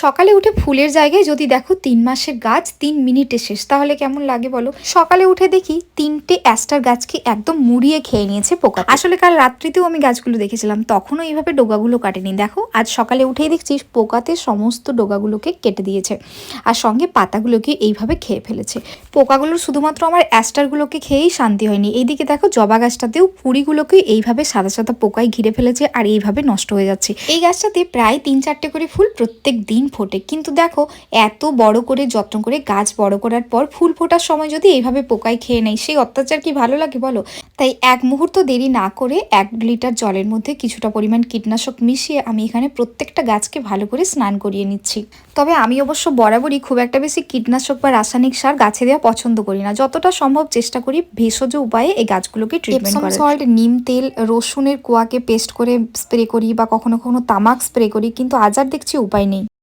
সকালে উঠে ফুলের জায়গায় যদি দেখো 3 মাসের গাছ 3 মিনিটে শেষ, তাহলে কেমন লাগে বলো। সকালে উঠে দেখি 3টে অ্যাস্টার গাছকে একদম মুড়িয়ে খেয়ে নিয়েছে পোকা। আসলে কাল রাত্রিতেও আমি গাছগুলো দেখেছিলাম, তখনও এইভাবে ডোগাগুলো কাটেনি। দেখো আজ সকালে উঠেই দেখছি পোকাতে সমস্ত ডোগাগুলোকে কেটে দিয়েছে, আর সঙ্গে পাতাগুলোকে এইভাবে খেয়ে ফেলেছে। পোকাগুলোর শুধুমাত্র আমার অ্যাস্টারগুলোকে খেয়েই শান্তি হয়নি, এইদিকে দেখো জবা গাছটাতেও কুড়িগুলোকে এইভাবে সাদা সাদা পোকায় ঘিরে ফেলেছে আর এইভাবে নষ্ট হয়ে যাচ্ছে। এই গাছটাতে প্রায় 3-4টে করে ফুল প্রত্যেক দিন ফোটে, কিন্তু দেখো এত বড় করে যত্ন করে গাছ বড় করার পর ফুল ফোটার সময় যদি এইভাবে পোকায় খেয়ে নেয়, সেই অত্যাচার কি ভালো লাগে বলো। তাই এক মুহূর্ত দেরি না করে 1 লিটার জলের মধ্যে কিছুটা পরিমাণ কীটনাশক মিশিয়ে আমি এখানে প্রত্যেকটা গাছকে ভালো করে স্নান করিয়ে নিচ্ছি। তবে আমি অবশ্য বরাবরই খুব একটা বেশি কীটনাশক বা রাসায়নিক সার গাছে দেওয়া পছন্দ করি না, যতটা সম্ভব চেষ্টা করি ভেষজ উপায়ে এই গাছগুলোকে ট্রিটমেন্ট করার। সল্ট, নিম তেল, রসুনের কোয়াকে পেস্ট করে স্প্রে করি বা কখনো কখনো তামাক স্প্রে করি, কিন্তু আজ আর দেখছি উপায় নেই।